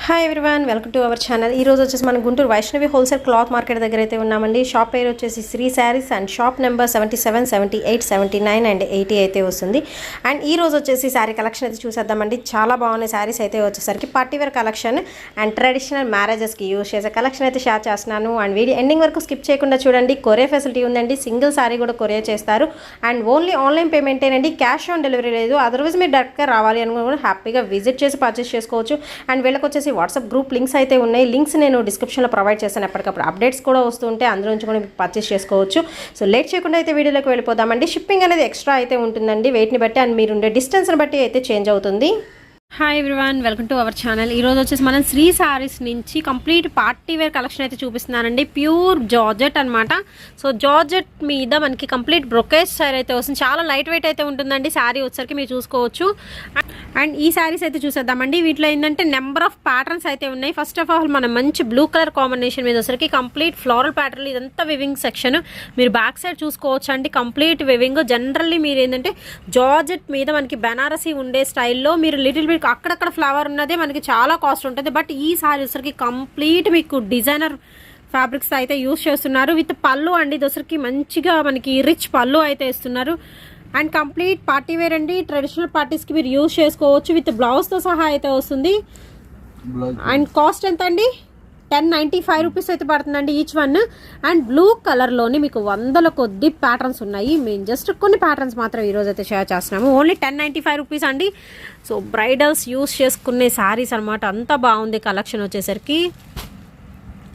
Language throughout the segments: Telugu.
Hi everyone, welcome to our channel. ఈ రోజు వచ్చేసి మనం Guntur Vaishnavi wholesale cloth market దగ్గర అయితే ఉన్నామండి. షాప్ పేరు వచ్చేసి Shri sarees and shop number 77, 78, 79 and 80 అయితే వస్తుంది. అండ్ ఈ రోజు వచ్చేసి శారీ కలెక్షన్ అయితే చూసేద్దామండి. చాలా బాగున్నాయి శారీస్ అయితే వచ్చేసరికి party wear collection and traditional మ్యారేజెస్కి యూజ్ చేసే కలెక్షన్ అయితే షేర్ చేస్తున్నాను. అండ్ వీడియో ఎండింగ్ వరకు స్కిప్ చేయకుండా చూడండి. కొరియర్ ఫెసిలిటీ ఉందండి. సింగిల్ శారీ కూడా కొరియర్ చేస్తారు. అండ్ ఓన్లీ ఆన్లైన్ పేమెంటేనండి, క్యాష్ ఆన్ డెలివరీ లేదు. అదర్వైజ్ మీరు డైరెక్ట్గా రావాలి అనుకుని కూడా హ్యాపీగా విజిట్ చేసి పర్చేస్ చేసుకోవచ్చు. అండ్ వీళ్ళకి వచ్చేసి వాట్సాప్ గ్రూప్ లింక్స్ అయితే ఉన్నాయి. లింక్స్ నేను డిస్క్రిప్షన్లో ప్రొవైడ్ చేస్తాను. ఎప్పటికప్పుడు అప్డేట్స్ కూడా వస్తుంటే అందులో నుంచి కూడా మీకు పర్చేస్ చేసుకోవచ్చు. సో లేట్ చేయకుండా అయితే వీడియోలోకి వెళ్ళిపోదామండి. షిప్పింగ్ అనేది ఎక్స్ట్రా అయితే ఉంటుందండి, వెయిట్ని బట్టి అండ్ మీరు ఉండే డిస్టెన్స్ని బట్టి అయితే చేంజ్ అవుతుంది. Hi everyone, welcome to our channel. ఈరోజు వచ్చేసి మనం శ్రీ సారీస్ నుంచి కంప్లీట్ పార్టీ వేర్ కలెక్షన్ అయితే చూపిస్తున్నానండి. ప్యూర్ జార్జెట్ అనమాట. సో జార్జెట్ మీద మనకి కంప్లీట్ బ్రొకేజ్ సారీ అయితే వస్తుంది. చాలా లైట్ వెయిట్ అయితే ఉంటుందండి శారీ వచ్చేసరికి, మీరు చూసుకోవచ్చు. అండ్ ఈ శారీస్ అయితే చూసేద్దామండి. వీటిలో ఏంటంటే నెంబర్ ఆఫ్ ప్యాటర్న్స్ అయితే ఉన్నాయి. ఫస్ట్ ఆఫ్ ఆల్ మనం మంచి బ్లూ కలర్ కాంబినేషన్ మీద వచ్చేసరికి కంప్లీట్ ఫ్లోరల్ ప్యాటర్న్. ఇదంతా వివింగ్ సెక్షన్, మీరు బ్యాక్ సైడ్ చూసుకోవచ్చు అండి. Complete weaving. జనరల్లీ మీరు ఏంటంటే జార్జెట్ మీద మనకి బెనారసీ ఉండే స్టైల్లో మీరు లిటిల్ బిట్ అక్కడక్కడ ఫ్లవర్ ఉన్నదే మనకి చాలా కాస్ట్ ఉంటుంది. బట్ ఈ సారీ వచ్చరికి కంప్లీట్ మీకు డిజైనర్ ఫ్యాబ్రిక్స్ అయితే యూస్ చేస్తున్నారు. విత్ పళ్ళు అండి. దోసరికి మంచిగా మనకి రిచ్ పళ్ళు అయితే ఇస్తున్నారు. అండ్ కంప్లీట్ పార్టీ వేర్ అండి. ట్రెడిషనల్ పార్టీస్కి మీరు యూస్ చేసుకోవచ్చు. విత్ బ్లౌజ్తో సహా అయితే వస్తుంది. అండ్ కాస్ట్ ఎంత అండి? 1095 రూపీస్ అయితే పడుతుందండి ఈచ్ వన్. అండ్ బ్లూ కలర్లోని మీకు వందల కొద్ది ప్యాటర్న్స్ ఉన్నాయి. మేము జస్ట్ కొన్ని ప్యాటర్న్స్ మాత్రం ఈరోజు అయితే షేర్ చేస్తున్నాము. ఓన్లీ 1095 రూపీస్ అండి. సో బ్రైడల్స్ యూస్ చేసుకునే శారీస్ అనమాట. అంత బాగుంది కలెక్షన్ వచ్చేసరికి.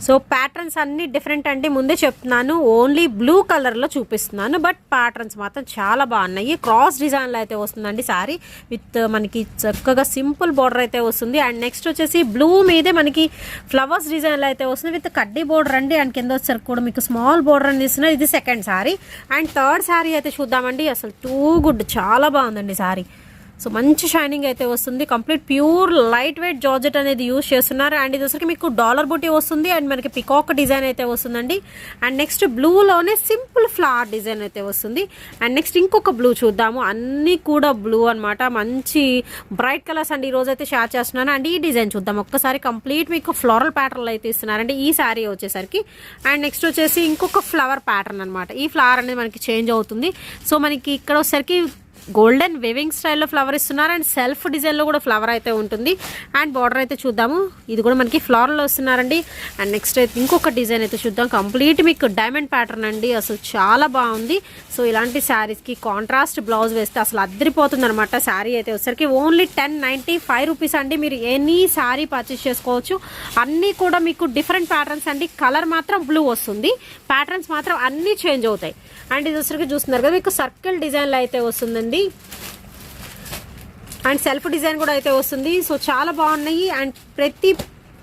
సో ప్యాటర్న్స్ అన్నీ డిఫరెంట్ అండి, ముందే చెప్తున్నాను. ఓన్లీ బ్లూ కలర్లో చూపిస్తున్నాను, బట్ ప్యాటర్న్స్ మాత్రం చాలా బాగున్నాయి. క్రాస్ డిజైన్లో అయితే వస్తుందండి శారీ. విత్ మనకి చక్కగా సింపుల్ బార్డర్ అయితే వస్తుంది. అండ్ నెక్స్ట్ వచ్చేసి బ్లూ మీదే మనకి ఫ్లవర్స్ డిజైన్లో అయితే వస్తుంది. విత్ కడ్డీ బార్డర్ అండి. అండ్ కింద వచ్చేసరికి కూడా మీకు స్మాల్ బార్డర్ అని ఇస్తున్నారు. ఇది second sari. And third sari అయితే చూద్దామండి. అసలు టూ గుడ్, చాలా బాగుందండి శారీ. సో మంచి షైనింగ్ అయితే వస్తుంది. Complete pure light weight georgette అనేది యూజ్ చేస్తున్నారు. అండ్ ఇది వచ్చరికి మీకు డాలర్ బూటీ వస్తుంది. అండ్ మనకి పికాక్ డిజైన్ అయితే వస్తుందండి. అండ్ నెక్స్ట్ బ్లూలోనే సింపుల్ ఫ్లవర్ డిజైన్ అయితే వస్తుంది. అండ్ నెక్స్ట్ ఇంకొక బ్లూ చూద్దాము. అన్నీ కూడా బ్లూ అనమాట. మంచి బ్రైట్ కలర్స్ అండి ఈరోజు అయితే షేర్ చేస్తున్నాను. అండ్ ఈ డిజైన్ చూద్దాం ఒక్కసారి. కంప్లీట్ మీకు ఫ్లోరల్ ప్యాటర్న్లు అయితే ఇస్తున్నారండి ఈ శారీ వచ్చేసరికి. అండ్ నెక్స్ట్ వచ్చేసి ఇంకొక ఫ్లవర్ ప్యాటర్న్ అనమాట. ఈ ఫ్లవర్ అనేది మనకి చేంజ్ అవుతుంది. సో మనకి ఇక్కడ వచ్చేసరికి గోల్డెన్ వేవింగ్ స్టైల్లో ఫ్లవర్ ఇస్తున్నారు. అండ్ సెల్ఫ్ డిజైన్లో కూడా ఫ్లవర్ అయితే ఉంటుంది. అండ్ బార్డర్ అయితే చూద్దాము. ఇది కూడా మనకి ఫ్లవర్లో వస్తున్నారండి. అండ్ నెక్స్ట్ అయితే ఇంకొక డిజైన్ అయితే చూద్దాం. కంప్లీట్ మీకు డైమండ్ ప్యాటర్న్ అండి. అసలు చాలా బాగుంది. సో ఇలాంటి శారీస్కి కాంట్రాస్ట్ బ్లౌజ్ వేస్తే అసలు అద్దరిపోతుంది అనమాట. శారీ అయితే వచ్చేసరికి ఓన్లీ 1095 రూపీస్ అండి. మీరు ఎనీ శారీ పర్చేస్ చేసుకోవచ్చు. అన్నీ కూడా మీకు డిఫరెంట్ ప్యాటర్న్స్ అండి. కలర్ మాత్రం బ్లూ వస్తుంది, ప్యాటర్న్స్ మాత్రం అన్నీ చేంజ్ అవుతాయి. అండ్ ఇది వచ్చరికి చూస్తున్నారు కదా, మీకు సర్కిల్ డిజైన్లో అయితే వస్తుందండి. అండ్ సెల్ఫ్ డిజైన్ కూడా అయితే వస్తుంది. సో చాలా బాగున్నాయి. అండ్ ప్రతి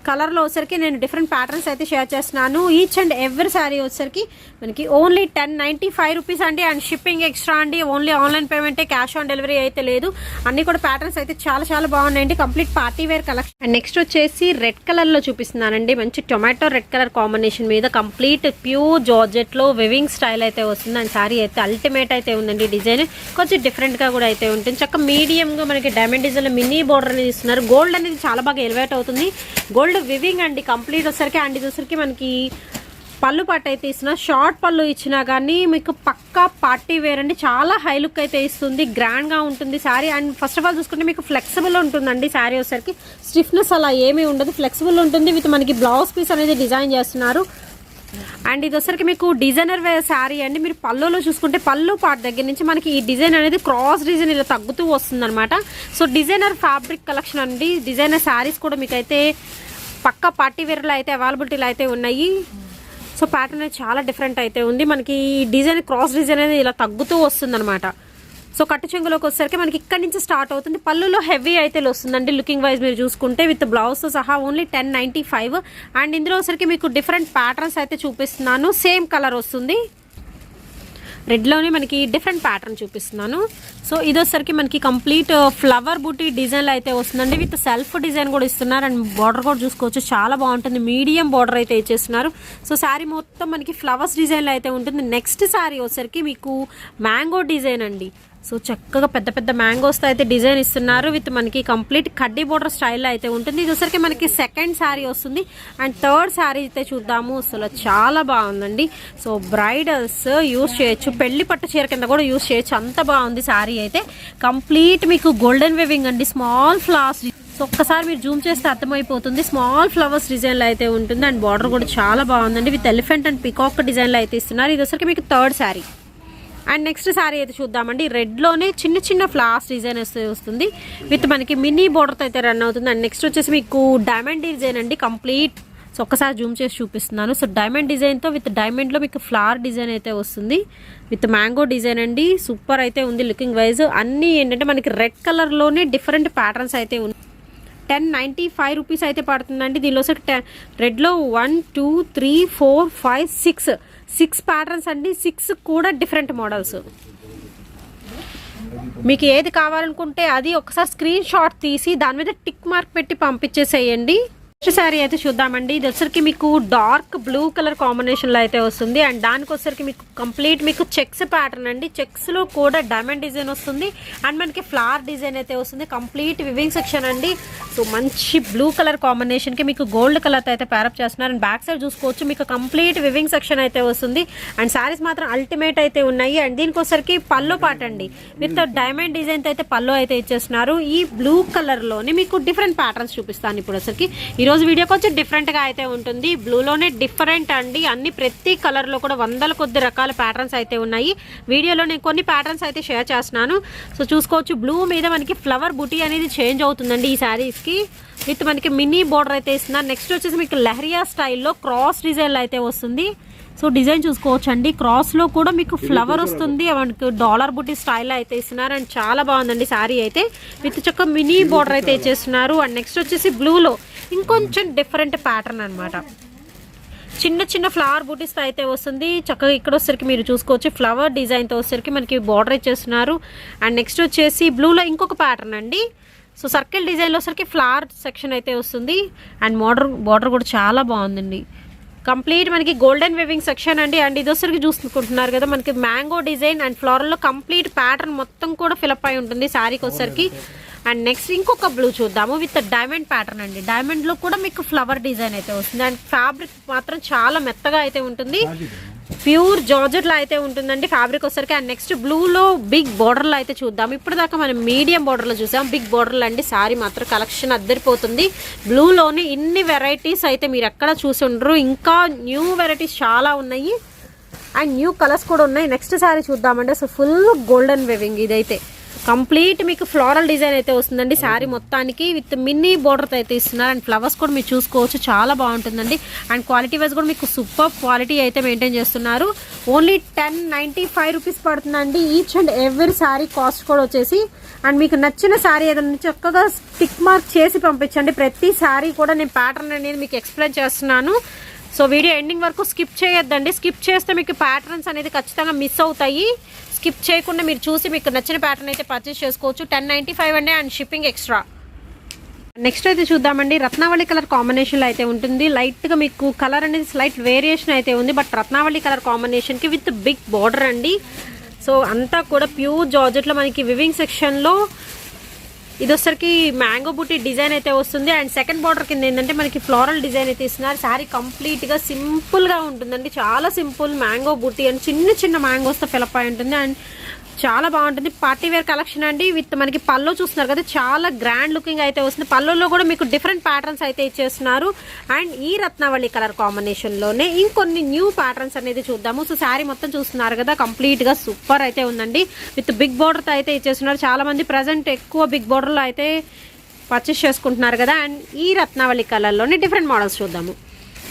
కలర్లో వచ్చరికి నేను డిఫరెంట్ ప్యాటర్న్స్ అయితే షేర్ చేస్తున్నాను. ఈచ్ అండ్ ఎవ్రీ శారీ వచ్చరికి మనకి ఓన్లీ 1095 రూపీస్ అండి. అండ్ షిప్పింగ్ ఎక్స్ట్రా అండి. ఓన్లీ ఆన్లైన్ పేమెంటే, క్యాష్ ఆన్ డెలివరీ అయితే లేదు. అన్ని కూడా ప్యాటర్న్స్ అయితే చాలా చాలా బాగున్నాయండి. Complete party wear collection. And next వచ్చేసి రెడ్ కలర్లో చూపిస్తున్నానండి. మంచి టొమాటో రెడ్ కలర్ కాంబినేషన్ మీద కంప్లీట్ ప్యూర్ జార్జెట్లో వివింగ్ స్టైల్ అయితే వస్తుంది. అండ్ శారీ అయితే అల్టిమేట్ అయితే ఉందండి. డిజైన్ కొంచెం డిఫరెంట్గా కూడా అయితే ఉంటుంది. చక్క మీడియంగా మనకి డైమండ్ డిజైన్లో మినీ బోర్డర్ అనేది ఇస్తున్నారు. గోల్డ్ అనేది చాలా బాగా ఎలివేట్ అవుతుంది. గోల్డ్ వివింగ్ అండి కంప్లీట్ వచ్చరికి. అండ్ ఇది వచ్చరికి మనకి పళ్ళు పట్టు అయితే ఇస్తున్నారు. షార్ట్ పళ్ళు ఇచ్చినా కానీ మీకు పక్కా పార్టీ వేర్ అండి. చాలా హై లుక్ అయితే ఇస్తుంది, గ్రాండ్గా ఉంటుంది sari. And first of all చూసుకుంటే మీకు ఫ్లెక్సిబుల్ ఉంటుందండి శారీ వచ్చరికి. స్టిఫ్నెస్ అలా ఏమీ ఉండదు, ఫ్లెక్సిబుల్ ఉంటుంది. విత్ మనకి బ్లౌజ్ పీస్ అనేది డిజైన్ చేస్తున్నారు. అండ్ ఇది వచ్చరికి మీకు డిజైనర్ వేర్ శారీ అండి. మీరు పళ్ళులో చూసుకుంటే పళ్ళు పార్ట్ దగ్గర నుంచి మనకి ఈ డిజైన్ అనేది క్రాస్ డిజైన్ ఇలా తగ్గుతూ వస్తుంది అనమాట. సో డిజైనర్ ఫ్యాబ్రిక్ కలెక్షన్ అండి. డిజైనర్ శారీస్ కూడా మీకైతే పక్కా పార్టీ వేర్లో అయితే అవైలబిలిటీలో అయితే ఉన్నాయి. సో ప్యాటర్న్ అనేది చాలా డిఫరెంట్ అయితే ఉంది. మనకి డిజైన్ క్రాస్ డిజైన్ అనేది ఇలా తగ్గుతూ వస్తుంది అనమాట. సో కట్టు చెంగులోకి వచ్చేసరికి మనకి ఇక్కడ నుంచి స్టార్ట్ అవుతుంది. పళ్ళులో హెవీ అయితే వస్తుందండి లుకింగ్ వైజ్ మీరు చూసుకుంటే. విత్ బ్లౌజ్తో సహా ఓన్లీ 1095. అండ్ ఇందులో వచ్చరికి మీకు డిఫరెంట్ ప్యాటర్న్స్ అయితే చూపిస్తున్నాను. సేమ్ కలర్ వస్తుంది. రెడ్లోనే మనకి డిఫరెంట్ ప్యాటర్న్ చూపిస్తున్నాను. సో ఇది వచ్చరికి మనకి కంప్లీట్ ఫ్లవర్ బూటీ డిజైన్లో అయితే వస్తుందండి. విత్ సెల్ఫ్ డిజైన్ కూడా ఇస్తున్నారు. అండ్ బార్డర్ కూడా చూసుకోవచ్చు, చాలా బాగుంటుంది. మీడియం బార్డర్ అయితే ఇచ్చేస్తున్నారు. సో శారీ మొత్తం మనకి ఫ్లవర్స్ డిజైన్లో అయితే ఉంటుంది. నెక్స్ట్ శారీ వచ్చరికి మీకు మ్యాంగో డిజైన్ అండి. సో చక్కగా పెద్ద పెద్ద మ్యాంగోస్తో అయితే డిజైన్ ఇస్తున్నారు. విత్ మనకి కంప్లీట్ కడ్డీ బోర్డర్ స్టైల్లో అయితే ఉంటుంది. ఇది వచ్చరికి మనకి సెకండ్ శారీ వస్తుంది. అండ్ థర్డ్ శారీ అయితే చూద్దాము. అసలు చాలా బాగుందండి. సో బ్రైడల్స్ యూస్ చేయొచ్చు, పెళ్లి పట్టు చీర కింద కూడా యూస్ చేయొచ్చు, అంత బాగుంది శారీ అయితే. కంప్లీట్ మీకు గోల్డెన్ వేవింగ్ అండి, స్మాల్ ఫ్లవర్స్. సో ఒక్కసారి మీరు జూమ్ చేస్తే అర్థమైపోతుంది. స్మాల్ ఫ్లవర్స్ డిజైన్లో అయితే ఉంటుంది. అండ్ బార్డర్ కూడా చాలా బాగుందండి. విత్ ఎలిఫెంట్ అండ్ పికాక్ డిజైన్లో అయితే ఇస్తున్నారు. ఇది వచ్చరికి మీకు third sari. And next sari అయితే చూద్దామండి. రెడ్లోనే చిన్న చిన్న ఫ్లవర్స్ డిజైన్ వస్తుంది. విత్ మనకి మినీ బోర్డర్తో అయితే రన్ అవుతుంది. అండ్ నెక్స్ట్ వచ్చేసి మీకు డైమండ్ డిజైన్ అండి కంప్లీట్. సో ఒక్కసారి జూమ్ చేసి చూపిస్తున్నాను. సో డైమండ్ డిజైన్తో విత్ డైమండ్లో మీకు ఫ్లవర్ డిజైన్ అయితే వస్తుంది. విత్ మ్యాంగో డిజైన్ అండి, సూపర్ అయితే ఉంది లుకింగ్ వైజ్. అన్నీ ఏంటంటే మనకి రెడ్ కలర్లోనే డిఫరెంట్ ప్యాటర్న్స్ అయితే ఉన్నాయి. 1095 రూపీస్ అయితే పడుతుందండి. దీనిలో రెడ్లో 1 2 3 4 5 6 ప్యాటర్న్స్ అండి. 6 కూడా డిఫరెంట్ మోడల్స్. మీకు ఏది కావాలనుకుంటే అది ఒకసారి స్క్రీన్ షాట్ తీసి దాని మీద టిక్ మార్క్ పెట్టి పంపించేసేయండి. నెక్స్ట్ శారీ అయితే చూద్దామండి. ఇది వచ్చరికి మీకు డార్క్ బ్లూ కలర్ కాంబినేషన్లో అయితే వస్తుంది. అండ్ దానికి వచ్చరికి మీకు కంప్లీట్ మీకు చెక్స్ ప్యాటర్న్ అండి. చెక్స్లో కూడా డైమండ్ డిజైన్ వస్తుంది. అండ్ మనకి ఫ్లవర్ డిజైన్ అయితే వస్తుంది. కంప్లీట్ వివింగ్ సెక్షన్ అండి. సో మంచి బ్లూ కలర్ కాంబినేషన్కి మీకు గోల్డ్ కలర్తో అయితే ప్యారప్ చేస్తున్నారు. అండ్ బ్యాక్ సైడ్ చూసుకోవచ్చు మీకు కంప్లీట్ వివింగ్ సెక్షన్ అయితే వస్తుంది. అండ్ శారీస్ మాత్రం అల్టిమేట్ అయితే ఉన్నాయి. అండ్ దీనికి వచ్చరికి పల్లో పాట అండి విత్ డైమండ్ డిజైన్తో అయితే పల్లో అయితే ఇచ్చేస్తున్నారు. ఈ బ్లూ కలర్లోని మీకు డిఫరెంట్ ప్యాటర్న్స్ చూపిస్తాను ఇప్పుడు వచ్చరికి. ఈరోజు వీడియో కొంచెం డిఫరెంట్గా అయితే ఉంటుంది. బ్లూలోనే డిఫరెంట్ అండి. అన్ని ప్రతి కలర్లో కూడా వందల కొద్ది రకాల ప్యాటర్న్స్ అయితే ఉన్నాయి. వీడియోలో నేను కొన్ని ప్యాటర్న్స్ అయితే షేర్ చేస్తున్నాను. సో చూసుకోవచ్చు బ్లూ మీద మనకి ఫ్లవర్ బుటీ అనేది చేంజ్ అవుతుందండి ఈ శారీస్కి. విత్ మనకి మినీ బోర్డర్ అయితే ఇస్తున్నారు. నెక్స్ట్ వచ్చేసి మీకు లెహరియా స్టైల్లో క్రాస్ డిజైన్లో అయితే వస్తుంది. సో డిజైన్ చూసుకోవచ్చు అండి. క్రాస్లో కూడా మీకు ఫ్లవర్ వస్తుంది. మనకి డాలర్ బుటీ స్టైల్లో అయితే ఇస్తున్నారు. అండ్ చాలా బాగుందండి శారీ అయితే. విత్ చక్క మినీ బోర్డర్ అయితే ఇచ్చేస్తున్నారు. అండ్ నెక్స్ట్ వచ్చేసి బ్లూలో ఇంకొంచెం డిఫరెంట్ ప్యాటర్న్ అనమాట. చిన్న చిన్న ఫ్లవర్ బూటీస్తో అయితే వస్తుంది. చక్కగా ఇక్కడ వచ్చేసరికి మీరు చూసుకోవచ్చు ఫ్లవర్ డిజైన్తో వచ్చేసరికి మనకి బార్డర్ ఇచ్చేస్తున్నారు. అండ్ నెక్స్ట్ వచ్చేసి బ్లూలో ఇంకొక ప్యాటర్న్ అండి. సో సర్కిల్ డిజైన్లో వచ్చరికి ఫ్లవర్ సెక్షన్ అయితే వస్తుంది. అండ్ బార్డర్ కూడా చాలా బాగుందండి. కంప్లీట్ మనకి గోల్డెన్ వేవింగ్ సెక్షన్ అండి. అండ్ ఇది వచ్చరికి చూసుకుంటున్నారు కదా మనకి మ్యాంగో డిజైన్ అండ్ ఫ్లోరల్లో కంప్లీట్ ప్యాటర్న్ మొత్తం కూడా ఫిలప్ అయి ఉంటుంది శారీకి వచ్చరికి. అండ్ నెక్స్ట్ ఇంకొక బ్లూ చూద్దాము విత్ డైమండ్ ప్యాటర్న్ అండి. డైమండ్లో కూడా మీకు ఫ్లవర్ డిజైన్ అయితే వస్తుంది. అండ్ ఫ్యాబ్రిక్ మాత్రం చాలా మెత్తగా అయితే ఉంటుంది. ప్యూర్ జార్జెట్లో అయితే ఉంటుందండి ఫ్యాబ్రిక్ వచ్చరికి. అండ్ నెక్స్ట్ బ్లూలో బిగ్ బార్డర్లో అయితే చూద్దాం. ఇప్పుడు దాకా మనం మీడియం బార్డర్లో చూసాం, బిగ్ బార్డర్లో అండి. శారీ మాత్రం కలెక్షన్ అద్దరిపోతుంది. బ్లూలోని ఇన్ని వెరైటీస్ అయితే మీరు ఎక్కడ చూసి ఉండరు. ఇంకా న్యూ వెరైటీస్ చాలా ఉన్నాయి అండ్ న్యూ కలర్స్ కూడా ఉన్నాయి. నెక్స్ట్ శారీ చూద్దామండి. అసలు ఫుల్ గోల్డెన్ వేవింగ్ ఇదైతే కంప్లీట్ మీకు ఫ్లోరల్ డిజైన్ అయితే వస్తుందండి శారీ మొత్తానికి. విత్ మినీ బోర్డర్తో అయితే ఇస్తున్నారు. అండ్ ఫ్లవర్స్ కూడా మీరు చూసుకోవచ్చు చాలా బాగుంటుందండి. అండ్ క్వాలిటీ వైజ్ కూడా మీకు సూపర్ క్వాలిటీ అయితే మెయింటైన్ చేస్తున్నారు. ఓన్లీ 1095 రూపీస్ పడుతుందండి each and every sari cost కూడా వచ్చేసి. అండ్ మీకు నచ్చిన శారీ ఏదైనా చక్కగా టిక్ మార్క్ చేసి పంపించండి. ప్రతి శారీ కూడా నేను ప్యాటర్న్ అనేది మీకు ఎక్స్ప్లెయిన్ చేస్తున్నాను. సో వీడియో ఎండింగ్ వరకు స్కిప్ చేయొద్దండి. స్కిప్ చేస్తే మీకు ప్యాటర్న్స్ అనేది ఖచ్చితంగా మిస్ అవుతాయి. స్కిప్ చేయకుండా మీరు చూసి మీకు నచ్చిన ప్యాటర్న్ అయితే పర్చేస్ చేసుకోవచ్చు. 1095 అండి. And shipping extra. నెక్స్ట్ అయితే చూద్దామండి. రత్నావళి కలర్ కాంబినేషన్లో అయితే ఉంటుంది. లైట్గా మీకు కలర్ అనేది స్లైట్ వేరియేషన్ అయితే ఉంది. బట్ రత్నావళి కలర్ కాంబినేషన్కి విత్ బిగ్ బార్డర్ అండి. సో అంతా కూడా ప్యూర్ జార్జెట్లో మనకి వివింగ్ సెక్షన్లో ఇది వచ్చరికి మ్యాంగో బూటీ డిజైన్ అయితే వస్తుంది. అండ్ సెకండ్ బార్డర్ కింద ఏంటంటే మనకి ఫ్లోరల్ డిజైన్ అయితే ఇస్తున్నారు. శారీ కంప్లీట్గా సింపుల్గా ఉంటుందండి. చాలా సింపుల్ మ్యాంగో బూటీ అండ్ చిన్న చిన్న మ్యాంగోస్తో ఫిలప్ అయి ఉంటుంది. అండ్ చాలా బాగుంటుంది. పార్టీ వేర్ కలెక్షన్ అండి. విత్ మనకి పల్లో చూస్తున్నారు కదా చాలా గ్రాండ్ లుకింగ్ అయితే వస్తుంది. పల్లోలో కూడా మీకు డిఫరెంట్ ప్యాటర్న్స్ అయితే ఇచ్చేస్తున్నారు. అండ్ ఈ రత్నావళి కలర్ కాంబినేషన్లోనే ఇంకొన్ని న్యూ ప్యాటర్న్స్ అనేది చూద్దాము. సో శారీ మొత్తం చూస్తున్నారు కదా కంప్లీట్గా సూపర్ అయితే ఉందండి. విత్ బిగ్ బార్డర్తో అయితే ఇచ్చేస్తున్నారు. చాలా మంది ప్రజెంట్ ఎక్కువ బిగ్ బార్డర్లో అయితే పర్చేస్ చేసుకుంటున్నారు కదా. అండ్ ఈ రత్నావళి కలర్లోనే డిఫరెంట్ మోడల్స్ చూద్దాము.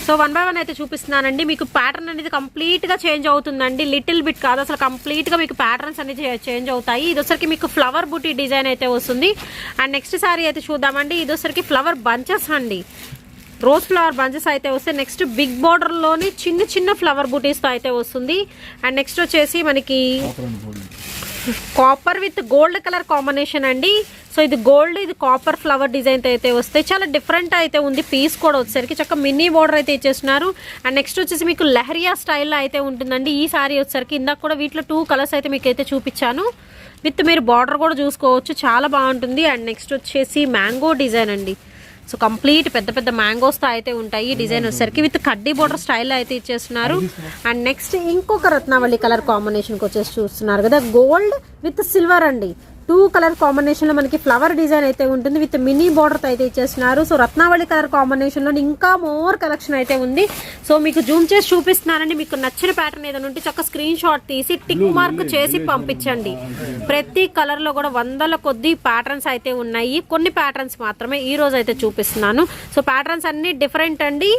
సో 1 by 1 అయితే చూపిస్తున్నానండి. మీకు ప్యాటర్న్ అనేది కంప్లీట్గా చేంజ్ అవుతుందండి. లిటిల్ బిట్ కాదు అసలు కంప్లీట్గా మీకు ప్యాటర్న్స్ అనేది చేంజ్ అవుతాయి. ఇది వచ్చరికి మీకు ఫ్లవర్ బూటీ డిజైన్ అయితే వస్తుంది. అండ్ నెక్స్ట్ శారీ అయితే చూద్దామండి. ఇది వచ్చరికి ఫ్లవర్ బంచెస్ అండి. రోజ్ ఫ్లవర్ బంచెస్ అయితే వస్తాయి. నెక్స్ట్ బిగ్ బార్డర్లోని చిన్న చిన్న ఫ్లవర్ బూటీస్తో అయితే వస్తుంది. అండ్ నెక్స్ట్ వచ్చేసి మనకి copper with gold colour combination అండి. సో ఇది గోల్డ్ ఇది కాపర్ ఫ్లవర్ డిజైన్ అయితే వస్తాయి. చాలా డిఫరెంట్ అయితే ఉంది. పీస్ కూడా వచ్చేసరికి చక్కగా మినీ బోర్డర్ అయితే ఇచ్చేస్తున్నారు. అండ్ నెక్స్ట్ వచ్చేసి మీకు లెహరియా స్టైల్లో అయితే ఉంటుందండి ఈ సారీ వచ్చేసరికి. ఇందాక కూడా వీటిలో 2 కలర్స్ అయితే మీకు అయితే చూపించాను. విత్ మీరు బార్డర్ కూడా చూసుకోవచ్చు, చాలా బాగుంటుంది. అండ్ నెక్స్ట్ వచ్చేసి మ్యాంగో డిజైన్ అండి. సో కంప్లీట్ పెద్ద పెద్ద మ్యాంగోస్తో అయితే ఉంటాయి డిజైన్ వచ్చేసరికి, విత్ కడ్డీ బోర్డర్ స్టైల్ అయితే ఇచ్చేస్తున్నారు. అండ్ నెక్స్ట్ ఇంకొక రత్నావళి కలర్ కాంబినేషన్కి వచ్చేసి చూస్తున్నారు కదా, గోల్డ్ విత్ సిల్వర్ అండి. 2 కలర్ కాంబినేషన్లో మనకి ఫ్లవర్ డిజైన్ అయితే ఉంటుంది, విత్ మినీ బార్డర్తో అయితే ఇచ్చేస్తున్నారు. సో రత్నావళి కలర్ కాంబినేషన్లో ఇంకా మోర్ కలెక్షన్ అయితే ఉంది. సో మీకు జూమ్ చేసి చూపిస్తున్నానండి. మీకు నచ్చిన ప్యాటర్న్ ఏదైనా ఉంటే చక్క స్క్రీన్ షాట్ తీసి టిక్ మార్క్ చేసి పంపించండి. ప్రతి కలర్లో కూడా వందల కొద్ది ప్యాటర్న్స్ అయితే ఉన్నాయి. కొన్ని ప్యాటర్న్స్ మాత్రమే ఈ రోజు అయితే చూపిస్తున్నాను. సో ప్యాటర్న్స్ అన్ని డిఫరెంట్ అండి.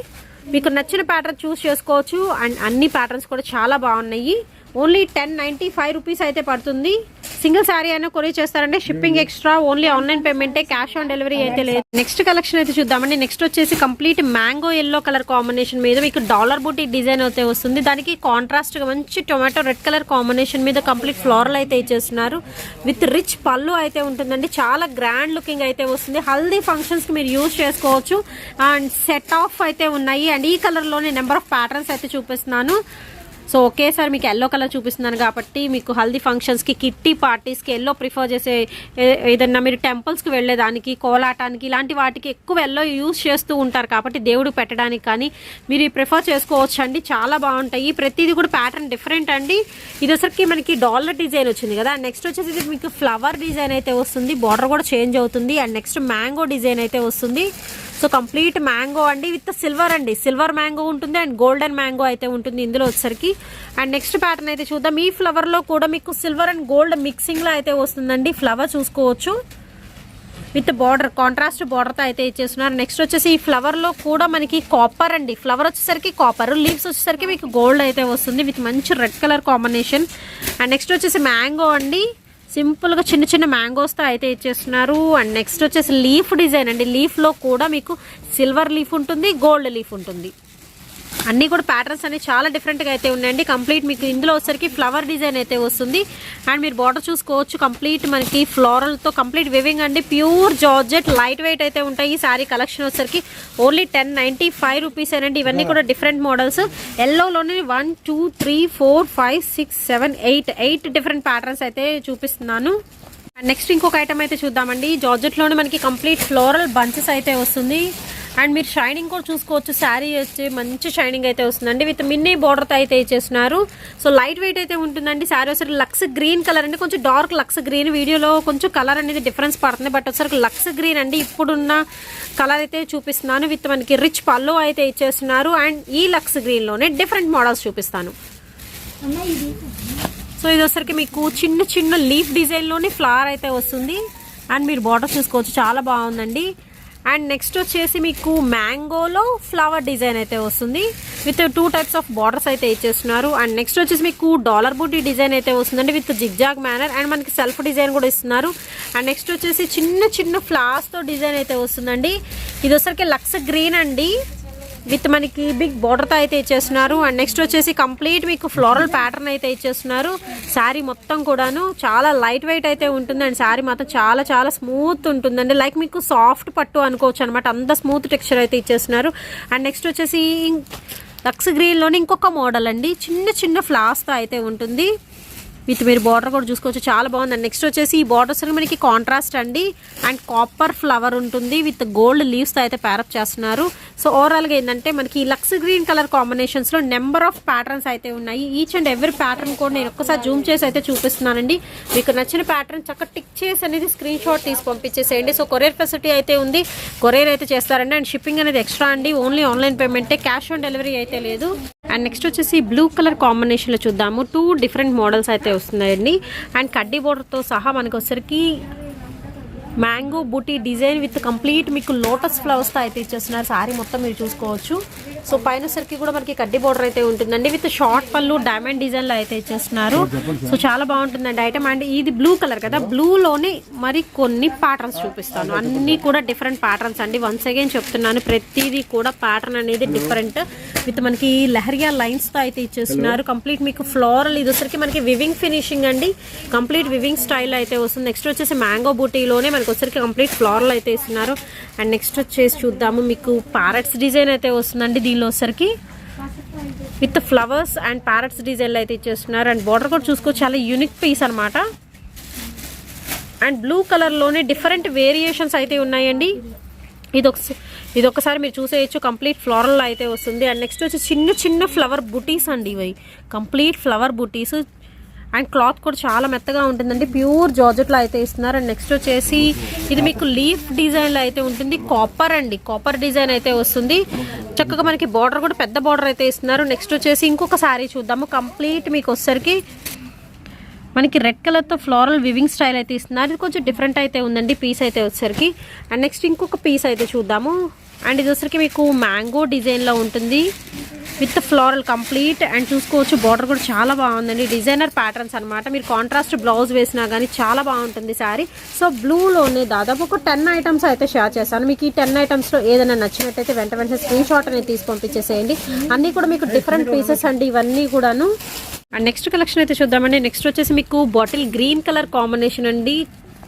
మీకు నచ్చిన ప్యాటర్న్ చూస్ చేసుకోవచ్చు. అండ్ అన్ని ప్యాటర్న్స్ కూడా చాలా బాగున్నాయి. ఓన్లీ 1095 రూపీస్ అయితే పడుతుంది. సింగిల్ శారీ అయినా కొరియర్ చేస్తారంటే షిప్పింగ్ ఎక్స్ట్రా, ఓన్లీ ఆన్లైన్ పేమెంటే, క్యాష్ ఆన్ డెలివరీ అయితే లేదు. నెక్స్ట్ కలెక్షన్ అయితే చూద్దామండి. నెక్స్ట్ వచ్చేసి complete mango yellow colour combination మీద మీకు డాలర్ బూటీ డిజైన్ అయితే వస్తుంది. దానికి కాంట్రాస్ట్ గా మంచి టొమాటో రెడ్ కలర్ కాంబినేషన్ మీద కంప్లీట్ ఫ్లోరల్ అయితే ఇచ్చేస్తున్నారు. విత్ రిచ్ పళ్ళు అయితే ఉంటుందండి. చాలా గ్రాండ్ లుకింగ్ అయితే వస్తుంది. హల్దీ ఫంక్షన్స్ కి మీరు యూజ్ చేసుకోవచ్చు. అండ్ సెట్ ఆఫ్ అయితే ఉన్నాయి. అండ్ ఈ కలర్ లోనే నెంబర్ ఆఫ్ ప్యాటర్న్స్ అయితే చూపిస్తున్నాను. సో ఒకేసారి మీకు ఎల్లో కలర్ చూపిస్తున్నాను కాబట్టి మీకు హల్దీ ఫంక్షన్స్కి, కిట్టి పార్టీస్కి ఎల్లో ప్రిఫర్ చేసే, ఏదన్నా మీరు టెంపుల్స్కి వెళ్ళేదానికి, కోలాటానికి, ఇలాంటి వాటికి ఎక్కువ ఎల్లో యూజ్ చేస్తూ ఉంటారు కాబట్టి దేవుడు పెట్టడానికి కానీ మీరు ప్రిఫర్ చేసుకోవచ్చు అండి. చాలా బాగుంటాయి. ప్రతిదీ కూడా ప్యాటర్న్ డిఫరెంట్ అండి. ఇది వచ్చరికి మనకి డాలర్ డిజైన్ వచ్చింది కదా. నెక్స్ట్ వచ్చేసి మీకు ఫ్లవర్ డిజైన్ అయితే వస్తుంది. బార్డర్ కూడా చేంజ్ అవుతుంది. అండ్ నెక్స్ట్ మ్యాంగో డిజైన్ అయితే వస్తుంది. సో కంప్లీట్ మ్యాంగో అండి విత్ సిల్వర్ అండి. సిల్వర్ మ్యాంగో ఉంటుంది అండ్ గోల్డెన్ మ్యాంగో అయితే ఉంటుంది ఇందులో వచ్చేసరికి. అండ్ నెక్స్ట్ ప్యాటర్న్ అయితే చూద్దాం. ఈ ఫ్లవర్లో కూడా మీకు సిల్వర్ అండ్ గోల్డ్ మిక్సింగ్లో అయితే వస్తుందండి. ఫ్లవర్ చూసుకోవచ్చు విత్ బార్డర్, కాంట్రాస్ట్ బార్డర్తో అయితే ఇచ్చేస్తున్నారు. నెక్స్ట్ వచ్చేసి ఈ ఫ్లవర్లో కూడా మనకి కాపర్ అండి. ఫ్లవర్ వచ్చేసరికి కాపర్, లీవ్స్ వచ్చేసరికి మీకు గోల్డ్ అయితే వస్తుంది విత్ మంచి red colour combination. And next వచ్చేసి మ్యాంగో అండి. సింపుల్గా చిన్న చిన్న మ్యాంగోస్తో అయితే ఇచ్చేస్తున్నారు. అండ్ నెక్స్ట్ వచ్చేసి లీఫ్ డిజైన్ అండి. లీఫ్లో కూడా మీకు సిల్వర్ లీఫ్ ఉంటుంది, గోల్డ్ లీఫ్ ఉంటుంది. అన్నీ కూడా ప్యాటర్న్స్ అనేవి చాలా డిఫరెంట్గా అయితే ఉన్నాయండి. కంప్లీట్ మీకు ఇందులో వచ్చరికి ఫ్లవర్ డిజైన్ అయితే వస్తుంది. అండ్ మీరు బార్డర్ చూసుకోవచ్చు. కంప్లీట్ మనకి ఫ్లోరల్తో కంప్లీట్ వివింగ్ అండి. ప్యూర్ జార్జెట్, లైట్ వెయిట్ అయితే ఉంటాయి. ఈ శారీ కలెక్షన్ వచ్చరికి ఓన్లీ 1095 రూపీస్ అండి. ఇవన్నీ కూడా డిఫరెంట్ మోడల్స్. ఎల్లోలోనే 1 2 3 4 5 6 7 8 డిఫరెంట్ ప్యాటర్న్స్ అయితే చూపిస్తున్నాను. అండ్ నెక్స్ట్ ఇంకొక ఐటమ్ అయితే చూద్దామండి. జార్జెట్లోనే మనకి కంప్లీట్ ఫ్లోరల్ బంచెస్ అయితే వస్తుంది. అండ్ మీరు షైనింగ్ కూడా చూసుకోవచ్చు. శారీ వచ్చి మంచి షైనింగ్ అయితే వస్తుందండి విత్ మిన్నీ బార్డర్తో అయితే ఇచ్చేస్తున్నారు. సో లైట్ వెయిట్ అయితే ఉంటుందండి. శారీ వచ్చరికి లక్స్ గ్రీన్ కలర్ అండి. కొంచెం డార్క్ లక్స్ గ్రీన్. వీడియోలో కొంచెం కలర్ అనేది డిఫరెన్స్ పడుతుంది, బట్ వచ్చరికి లక్స్ గ్రీన్ అండి. ఇప్పుడున్న కలర్ అయితే చూపిస్తున్నాను. విత్ మనకి రిచ్ పళ్ళు అయితే ఇచ్చేస్తున్నారు. అండ్ ఈ లక్స్ గ్రీన్లోనే డిఫరెంట్ మోడల్స్ చూపిస్తాను. సో ఇది వచ్చరికి మీకు చిన్న చిన్న లీఫ్ డిజైన్లోనే ఫ్లవర్ అయితే వస్తుంది. అండ్ మీరు బార్డర్ చూసుకోవచ్చు, చాలా బాగుందండి. అండ్ నెక్స్ట్ వచ్చేసి మీకు మ్యాంగోలో ఫ్లవర్ డిజైన్ అయితే వస్తుంది విత్ 2 టైప్స్ ఆఫ్ బార్డర్స్ అయితే ఇచ్చేస్తున్నారు. అండ్ నెక్స్ట్ వచ్చేసి మీకు డాలర్ బూటీ డిజైన్ అయితే వస్తుందండి విత్ జిగ్జాగ్ మేనర్. అండ్ మనకి సెల్ఫ్ డిజైన్ కూడా ఇస్తున్నారు. అండ్ నెక్స్ట్ వచ్చేసి చిన్న చిన్న ఫ్లవర్స్తో డిజైన్ అయితే వస్తుందండి. ఇది వచ్చరికి లక్స్ గ్రీన్ అండి విత్ మనకి బిగ్ బార్డర్తో అయితే ఇచ్చేస్తున్నారు. అండ్ నెక్స్ట్ వచ్చేసి కంప్లీట్ మీకు ఫ్లోరల్ ప్యాటర్న్ అయితే ఇచ్చేస్తున్నారు. శారీ మొత్తం కూడాను చాలా లైట్ వెయిట్ అయితే ఉంటుంది. అండ్ శారీ మాత్రం చాలా చాలా స్మూత్ ఉంటుందండి. లైక్ మీకు సాఫ్ట్ పట్టు అనుకోవచ్చు అనమాట, అంత స్మూత్ టెక్స్చర్ అయితే ఇచ్చేస్తున్నారు. అండ్ నెక్స్ట్ వచ్చేసి లక్స్ గ్రీన్లోనే ఇంకొక మోడల్ అండి. చిన్న చిన్న ఫ్లవర్స్తో అయితే ఉంటుంది విత్ మీరు బార్డర్ కూడా చూసుకోవచ్చు, చాలా బాగుంది. అండ్ నెక్స్ట్ వచ్చేసి ఈ బార్డర్స్ మనకి కాంట్రాస్ట్ అండి. అండ్ కాపర్ ఫ్లవర్ ఉంటుంది విత్ గోల్డ్ లీవ్స్తో అయితే ప్యారప్ చేస్తున్నారు. సో ఓవరాల్గా ఏంటంటే మనకి లక్స్ గ్రీన్ కలర్ కాంబినేషన్స్లో నెంబర్ ఆఫ్ ప్యాటర్న్స్ అయితే ఉన్నాయి. ఈచ్ అండ్ ఎవ్రీ ప్యాటర్న్ కూడా నేను ఒక్కసారి జూమ్ చేసి అయితే చూపిస్తున్నానండి. మీకు నచ్చిన ప్యాటర్న్ చక్కగా టిక్ చేసి అనేది స్క్రీన్ షాట్ తీసి పంపించేసేయండి. సో కొరియర్ ఫెసిలిటీ అయితే ఉంది, కొరియర్ అయితే చేస్తారండి. అండ్ షిప్పింగ్ అనేది ఎక్స్ట్రా అండి. ఓన్లీ ఆన్లైన్ పేమెంటే, క్యాష్ ఆన్ డెలివరీ అయితే లేదు. అండ్ నెక్స్ట్ వచ్చేసి బ్లూ కలర్ కాంబినేషన్లో చూద్దాము. 2 డిఫరెంట్ మోడల్స్ అయితే వస్తున్నాయండి. అండ్ కడ్డీ బోర్డర్తో సహా మనకి వచ్చరికి mango buti design with complete మీకు లోటస్ ఫ్లవర్స్తో అయితే ఇచ్చేస్తున్నారు. శారీ మొత్తం మీరు చూసుకోవచ్చు. సో పైన సరికి కూడా మనకి కడ్డీ బోర్డర్ అయితే ఉంటుందండి విత్ షార్ట్ పళ్ళు డైమండ్ డిజైన్లో అయితే ఇచ్చేస్తున్నారు. సో చాలా బాగుంటుందండి ఐటమ్. అండ్ ఇది బ్లూ కలర్ కదా, బ్లూలోనే మరి కొన్ని ప్యాటర్న్స్ చూపిస్తాను. అన్నీ కూడా డిఫరెంట్ ప్యాటర్న్స్ అండి. వన్స్ అగైన్ చెప్తున్నాను, ప్రతిదీ కూడా ప్యాటర్న్ అనేది డిఫరెంట్ విత్ మనకి లెహరియా లైన్స్తో అయితే ఇచ్చేస్తున్నారు. కంప్లీట్ మీకు ఫ్లోరల్, ఇది వచ్చరికి మనకి వివింగ్ ఫినిషింగ్ అండి. కంప్లీట్ వివింగ్ స్టైల్ అయితే వస్తుంది. నెక్స్ట్ వచ్చేసి మ్యాంగో బూటీలోనే మనకి వచ్చరికి కంప్లీట్ ఫ్లోరల్ అయితే ఇస్తున్నారు. అండ్ నెక్స్ట్ వచ్చేసి చూద్దాము, మీకు ప్యారెట్స్ డిజైన్ అయితే వస్తుందండి. దీనిలో వచ్చరికి విత్ ఫ్లవర్స్ అండ్ ప్యారెట్స్ డిజైన్లు అయితే ఇచ్చేస్తున్నారు. అండ్ బార్డర్ కూడా చూసుకోవచ్చు, చాలా యూనిక్ పీస్ అనమాట. అండ్ బ్లూ కలర్లోనే డిఫరెంట్ వేరియేషన్స్ అయితే ఉన్నాయండి. ఇది ఒకసారి మీరు చూసేయచ్చు. కంప్లీట్ ఫ్లోరల్ అయితే వస్తుంది. అండ్ నెక్స్ట్ వచ్చి చిన్న చిన్న ఫ్లవర్ బుటీస్ అండి. ఇవి complete flower buttis and cloth కూడా చాలా మెత్తగా ఉంటుందండి. ప్యూర్ జార్జెట్లో అయితే ఇస్తున్నారు. అండ్ నెక్స్ట్ వచ్చేసి ఇది మీకు లీఫ్ డిజైన్లో అయితే ఉంటుంది. కాపర్ అండి, కాపర్ డిజైన్ అయితే వస్తుంది. చక్కగా మనకి బార్డర్ కూడా పెద్ద బార్డర్ అయితే ఇస్తున్నారు. నెక్స్ట్ వచ్చేసి ఇంకొక శారీ చూద్దాము. కంప్లీట్ మీకు వచ్చేసరికి మనకి రెడ్ కలర్తో ఫ్లోరల్ వివింగ్ స్టైల్ అయితే ఇస్తున్నారు. ఇది కొంచెం డిఫరెంట్ అయితే ఉందండి పీస్ అయితే వచ్చేసరికి. అండ్ నెక్స్ట్ ఇంకొక పీస్ అయితే చూద్దాము. అండ్ ఇది వచ్చేసరికి మీకు మ్యాంగో డిజైన్లో ఉంటుంది విత్ ఫ్లోరల్ కంప్లీట్. అండ్ చూసుకోవచ్చు బార్డర్ కూడా చాలా బాగుందండి. డిజైనర్ ప్యాటర్న్స్ అనమాట. మీరు కాంట్రాస్ట్ బ్లౌజ్ వేసినా కానీ చాలా బాగుంటుంది శారీ. సో బ్లూలోనే దాదాపు ఒక 10 ఐటమ్స్ అయితే షేర్ చేశాను. మీకు ఈ 10 ఐటమ్స్లో ఏదైనా నచ్చినట్టయితే వెంటనే స్క్రీన్ షాట్ అనేది తీసి పంపించేసేయండి. అన్నీ కూడా మీకు డిఫరెంట్ పీసెస్ అండి ఇవన్నీ కూడాను. అండ్ నెక్స్ట్ కలెక్షన్ అయితే చూద్దామండి. నెక్స్ట్ వచ్చేసి మీకు బాటిల్ గ్రీన్ కలర్ కాంబినేషన్ అండి.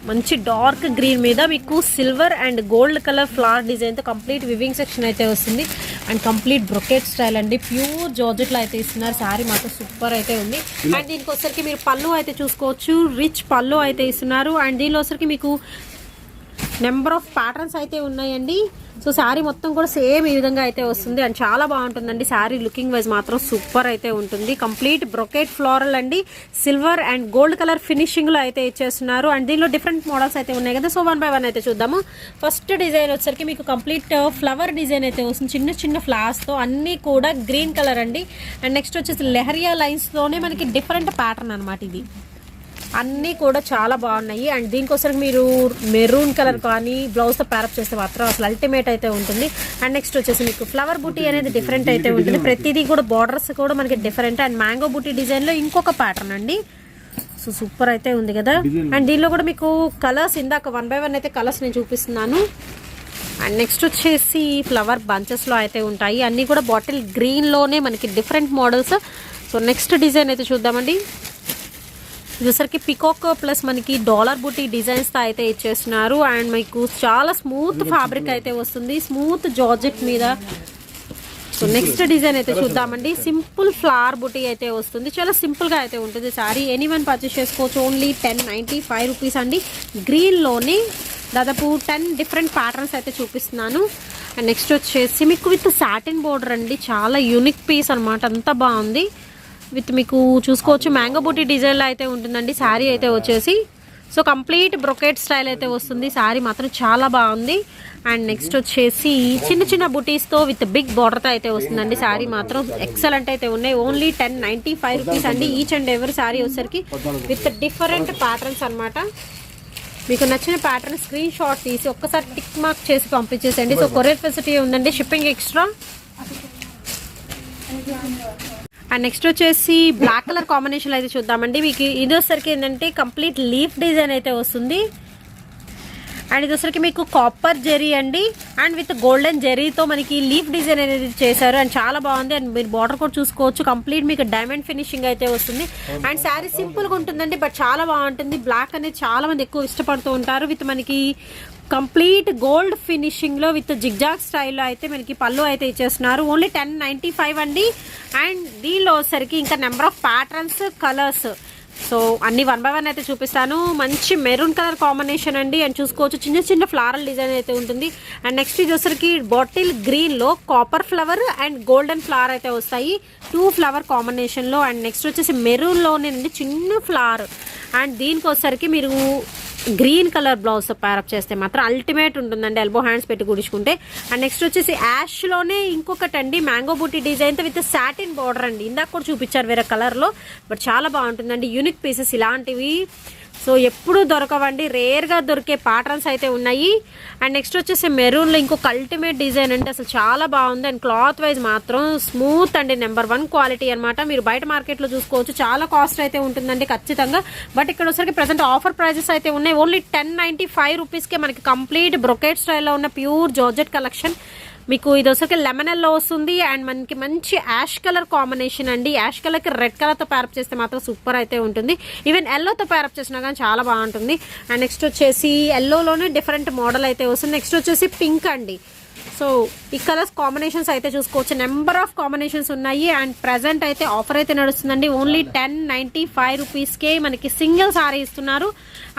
మంచి డార్క్ గ్రీన్ మీద మీకు silver and gold colour flower డిజైన్తో కంప్లీట్ వివింగ్ సెక్షన్ అయితే వస్తుంది. అండ్ కంప్లీట్ బ్రొకెట్ స్టైల్ అండి. ప్యూర్ జార్జెట్లో అయితే ఇస్తున్నారు. శారీ మాత్రం సూపర్ అయితే ఉంది. అండ్ దీనికి వచ్చరికి మీరు పళ్ళు అయితే చూసుకోవచ్చు. రిచ్ పళ్ళు అయితే ఇస్తున్నారు. అండ్ దీనిలో వచ్చరికి మీకు నెంబర్ ఆఫ్ ప్యాటర్న్స్ అయితే ఉన్నాయండి. సో శారీ మొత్తం కూడా సేమ్ ఈ విధంగా అయితే వస్తుంది. అండ్ చాలా బాగుంటుందండి శారీ. లుకింగ్ వైజ్ మాత్రం సూపర్ అయితే ఉంటుంది. కంప్లీట్ బ్రొకెట్ ఫ్లోరల్ అండి. సిల్వర్ అండ్ గోల్డ్ కలర్ ఫినిషింగ్లో అయితే ఇచ్చేస్తున్నారు. అండ్ దీనిలో డిఫరెంట్ మోడల్స్ అయితే ఉన్నాయి కదా. సో 1 by 1 అయితే చూద్దాము. ఫస్ట్ డిజైన్ వచ్చరికి మీకు కంప్లీట్ ఫ్లవర్ డిజైన్ అయితే వస్తుంది. చిన్న చిన్న ఫ్లవర్స్తో అన్నీ కూడా గ్రీన్ కలర్ అండి. అండ్ నెక్స్ట్ వచ్చేసి లెహరియా లైన్స్తోనే మనకి డిఫరెంట్ ప్యాటర్న్ అనమాట. ఇది అన్నీ కూడా చాలా బాగున్నాయి. అండ్ దీనికోసం మీరు మెరూన్ కలర్ కానీ బ్లౌజ్తో ప్యారప్ చేస్తే మాత్రం అసలు అల్టిమేట్ అయితే ఉంటుంది. అండ్ నెక్స్ట్ వచ్చేసి మీకు ఫ్లవర్ బూటీ అనేది డిఫరెంట్ అయితే ఉంటుంది. ప్రతిదీ కూడా బార్డర్స్ కూడా మనకి డిఫరెంట్. అండ్ మ్యాంగో బూటీ డిజైన్లో ఇంకొక ప్యాటర్న్ అండి. సో సూపర్ అయితే ఉంది కదా. అండ్ దీనిలో కూడా మీకు కలర్స్ ఇందాక 1 by 1 అయితే కలర్స్ నేను చూపిస్తున్నాను. అండ్ నెక్స్ట్ వచ్చేసి ఫ్లవర్ బంచెస్లో అయితే ఉంటాయి. అన్నీ కూడా బాటిల్ గ్రీన్లోనే మనకి different models. So next design అయితే చూద్దామండి. చూసరికి పికాక్ ప్లస్ మనకి డాలర్ బూటీ డిజైన్స్తో అయితే ఇచ్చేస్తున్నారు. అండ్ మీకు చాలా స్మూత్ ఫ్యాబ్రిక్ అయితే వస్తుంది. స్మూత్ జార్జెట్ మీద. సో నెక్స్ట్ డిజైన్ అయితే చూద్దామండి. సింపుల్ ఫ్లవర్ బూటీ అయితే వస్తుంది. చాలా సింపుల్గా అయితే ఉంటుంది శారీ. ఎనీవన్ పర్చేస్ చేసుకోవచ్చు. ఓన్లీ 1095 రూపీస్ అండి. గ్రీన్లోనే దాదాపు 10 డిఫరెంట్ ప్యాటర్న్స్ అయితే చూపిస్తున్నాను. అండ్ నెక్స్ట్ వచ్చేసి మీకు విత్ సాటిన్ బోర్డర్ అండి. చాలా యూనిక్ పీస్ అనమాట. అంతా బాగుంది. విత్ మీకు చూసుకోవచ్చు మ్యాంగో బూటీ డిజైన్లో అయితే ఉంటుందండి శారీ అయితే వచ్చేసి. సో కంప్లీట్ బ్రొకెట్ స్టైల్ అయితే వస్తుంది. శారీ మాత్రం చాలా బాగుంది. అండ్ నెక్స్ట్ వచ్చేసి చిన్న చిన్న బుటీస్తో విత్ బిగ్ బార్డర్తో అయితే వస్తుందండి. శారీ మాత్రం ఎక్సలెంట్ అయితే ఉన్నాయి. ఓన్లీ 1095 రూపీస్ అండి. ఈచ్ అండ్ ఎవరి శారీ వచ్చేసరికి విత్ డిఫరెంట్ ప్యాటర్న్స్ అనమాట. మీకు నచ్చిన ప్యాటర్న్ స్క్రీన్ షాట్ తీసి ఒక్కసారి టిక్ మార్క్ చేసి పంపించేసేయండి. సో కొరియర్ ఫెసిలిటీ ఉందండి. Shipping extra. అండ్ నెక్స్ట్ వచ్చేసి బ్లాక్ కలర్ కాంబినేషన్ అయితే చూద్దామండి. మీకు ఇది వచ్చరికి ఏంటంటే కంప్లీట్ లీఫ్ డిజైన్ అయితే వస్తుంది. అండ్ ఇది వచ్చరికి మీకు కాపర్ జెరీ అండి. అండ్ విత్ గోల్డెన్ జెరీతో మనకి లీఫ్ డిజైన్ అనేది చేశారు. అండ్ చాలా బాగుంది. అండ్ మీరు బార్డర్ కూడా చూసుకోవచ్చు. కంప్లీట్ మీకు డైమండ్ ఫినిషింగ్ అయితే వస్తుంది. అండ్ శారీ సింపుల్గా ఉంటుందండి, బట్ చాలా బాగుంటుంది. బ్లాక్ అనేది చాలా మంది ఎక్కువ ఇష్టపడుతూ ఉంటారు. విత్ మనకి కంప్లీట్ గోల్డ్ ఫినిషింగ్లో విత్ జిగ్జాగ్ స్టైల్లో అయితే మనకి పళ్ళు అయితే ఇచ్చేస్తున్నారు. ఓన్లీ 1095 అండి. అండ్ దీనిలో వచ్చరికి ఇంకా number of patterns colours. So అన్ని 1 by 1 అయితే చూపిస్తాను. మంచి మెరూన్ కలర్ కాంబినేషన్ అండి. అండ్ చూసుకోవచ్చు చిన్న చిన్న ఫ్లారల్ డిజైన్ అయితే ఉంటుంది. అండ్ నెక్స్ట్ ఇది వచ్చరికి బాటిల్ గ్రీన్లో copper flower and golden flower అయితే వస్తాయి. 2 ఫ్లవర్ కాంబినేషన్లో. అండ్ నెక్స్ట్ వచ్చేసి మెరూన్లోనేనండి చిన్న ఫ్లవర్. అండ్ దీనికి వచ్చరికి మీరు గ్రీన్ కలర్ బ్లౌజ్ ప్యారప్ చేస్తే మాత్రం అల్టిమేట్ ఉంటుందండి. ఎల్బో హ్యాండ్స్ పెట్టి కుడుచుకుంటే. అండ్ నెక్స్ట్ వచ్చేసి యాష్లోనే ఇంకొకటి అండి మ్యాంగో బూటీ డిజైన్తో విత్ సాటిన్ బార్డర్ అండి. ఇందాక కూడా చూపించారు వేరే కలర్లో, బట్ చాలా బాగుంటుందండి. యూనిక్ పీసెస్ ఇలాంటివి సో ఎప్పుడు దొరకవండి. రేర్గా దొరికే ప్యాటర్న్స్ అయితే ఉన్నాయి. అండ్ నెక్స్ట్ వచ్చేసి మెరూన్లో ఇంకొక అల్టిమేట్ డిజైన్ అంటే అసలు చాలా బాగుంది. అండ్ క్లాత్ వైజ్ మాత్రం స్మూత్ అండి. నెంబర్ 1 క్వాలిటీ అనమాట. మీరు బయట మార్కెట్లో చూసుకోవచ్చు చాలా కాస్ట్ అయితే ఉంటుందండి ఖచ్చితంగా. బట్ ఇక్కడ వచ్చరికి ప్రజెంట్ ఆఫర్ ప్రైజెస్ అయితే ఉన్నాయి. ఓన్లీ 1095 రూపీస్కే మనకి కంప్లీట్ బ్రొకెట్ స్టైల్లో ఉన్న ప్యూర్ జార్జెట్ కలెక్షన్. మీకు ఇది వచ్చరికి లెమన్ ఎల్లో వస్తుంది. అండ్ మనకి మంచి యాష్ కలర్ కాంబినేషన్ అండి. యాష్ కలర్కి రెడ్ కలర్తో ప్యారప్ చేస్తే మాత్రం సూపర్ అయితే ఉంటుంది. ఈవెన్ ఎల్లోతో ప్యారప్ చేసినా కానీ చాలా బాగుంటుంది. అండ్ నెక్స్ట్ వచ్చేసి ఎల్లోలోనే డిఫరెంట్ మోడల్ అయితే వస్తుంది. నెక్స్ట్ వచ్చేసి పింక్ అండి. సో ఈ కలర్స్ కాంబినేషన్స్ అయితే చూసుకోవచ్చు, నెంబర్ ఆఫ్ కాంబినేషన్స్ ఉన్నాయి. అండ్ ప్రజెంట్ అయితే ఆఫర్ అయితే నడుస్తుందండి. ఓన్లీ 1095 రూపీస్కే మనకి సింగిల్ సారీ ఇస్తున్నారు.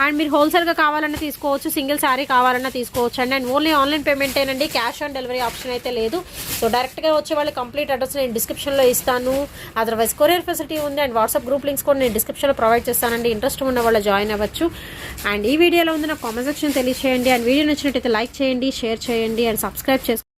అండ్ మీరు హోల్సేల్గా కావాలన్నా తీసుకోవచ్చు, సింగిల్ సారీ కావాలన్నా తీసుకోవచ్చు అండి. అండ్ ఓన్లీ ఆన్లైన్ పేమెంటేనండి, క్యాష్ ఆన్ డెలివరీ ఆప్షన్ అయితే లేదు. సో డైరెక్ట్గా వచ్చే వాళ్ళు కంప్లీట్ అడ్రస్ నేను డిస్క్రిప్షన్లో ఇస్తాను. అదర్వైజ్ కొరియర్ ఫెసిలిటీ ఉంది. అండ్ వాట్సాప్ గ్రూప్ లింక్స్ కూడా నేను డిస్క్రిప్షన్లో ప్రొవైడ్ చేస్తానండి. ఇంట్రెస్ట్ ఉన్న వాళ్ళు జాయిన్ అవ్వచ్చు. అండ్ ఈ వీడియోలో ఉంది నాకు కామెంట్ సెక్షన్ తెలియజేయండి. అండ్ వీడియో నచ్చినట్టయితే లైక్ చేయండి, షేర్ చేయండి అండ్ సబ్స్క్రైబ్ చేసుకోండి.